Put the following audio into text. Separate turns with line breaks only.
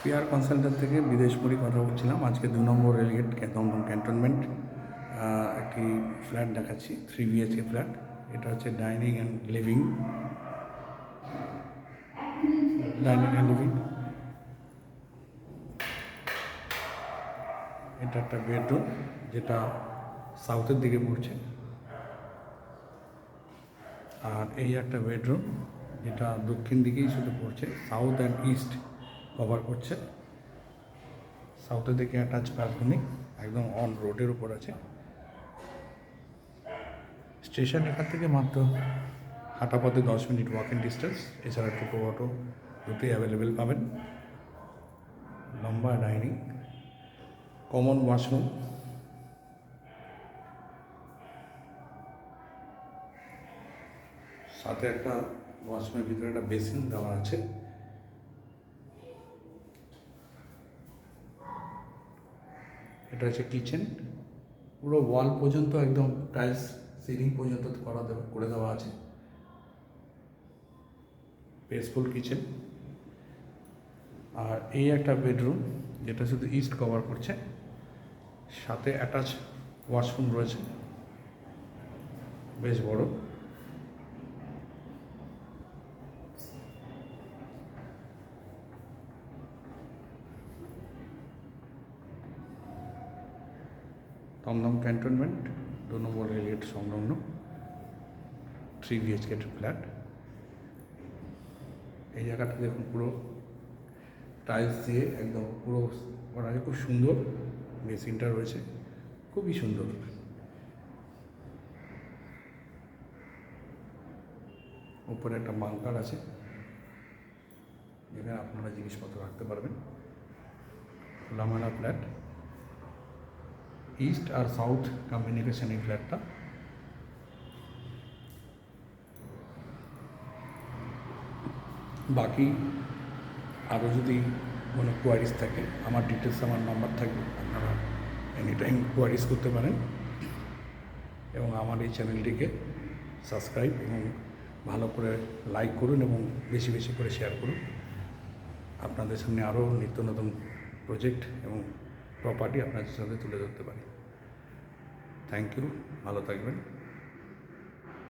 PR consultant থেকে বিদেশ মুড়ি কথা বলছিলাম। আজকে 2 নম্বর রেলগেট দমদম ক্যান্টনমেন্ট একটি ফ্ল্যাট দেখাচ্ছি, 3 BHK ফ্ল্যাট। এটা হচ্ছে ডাইনিং অ্যান্ড লিভিং। এটা একটা বেডরুম যেটা সাউথের দিকে পড়ছে, আর এই একটা বেডরুম যেটা দক্ষিণ দিকেই শুধু পড়ছে, সাউথ অ্যান্ড ইস্ট কভার করছে। সাউথের দিকে অ্যাটাচ ব্যালকনি, একদম অন রোডের উপর আছে। স্টেশন এখান থেকে মাত্র হাঁটা পথে 10 মিনিট ওয়াকিং ডিস্টেন্স। এছাড়া টোটো অটো দুটোই অ্যাভেলেবেল পাবেন। লম্বা ডাইনিং, কমন ওয়াশরুম, সাথে একটা ওয়াশরুমের ভিতরে একটা বেসিন দেওয়া আছে। এটা হচ্ছে কিচেন, পুরো ওয়াল পর্যন্ত একদম টাইলস, সিলিং পর্যন্ত করে দেওয়া আছে। Peaceful kitchen. আর এই একটা বেডরুম যেটা শুধু ইস্ট কভার করছে, সাথে অ্যাটাচ ওয়াশরুম রয়েছে, বেশ বড়। দমদম ক্যান্টনমেন্ট 2 নম্বর রেলগেট সংলগ্ন 3 BHK ফ্ল্যাট। এই জায়গাটা দেখুন, পুরো টাইলস দিয়ে একদম পুরো করা আছে, খুব সুন্দর। বেসিনটা রয়েছে, খুবই সুন্দর। উপরে একটা বাংকার আছে যেখানে আপনারা জিনিসপত্র রাখতে পারবেন। খোলামেলা ফ্ল্যাট, ইস্ট আর সাউথ কমিউনিকেশন এই ফ্ল্যাটটা। বাকি আরও যদি কোনো কোয়ারিজ থাকে, আমার ডিটেলস, আমার নাম্বার থাকবে, আপনারা এনি টাইম কোয়ারিজ করতে পারেন। এবং আমার এই চ্যানেলটিকে সাবস্ক্রাইব এবং ভালো করে লাইক করুন এবং বেশি বেশি করে শেয়ার করুন। আপনাদের সামনে আরও নিত্য নতুন প্রজেক্ট এবং প্রপার্টি আপনাদের সাথে তুলে ধরতে পারি। থ্যাংক ইউ, ভালো থাকবেন।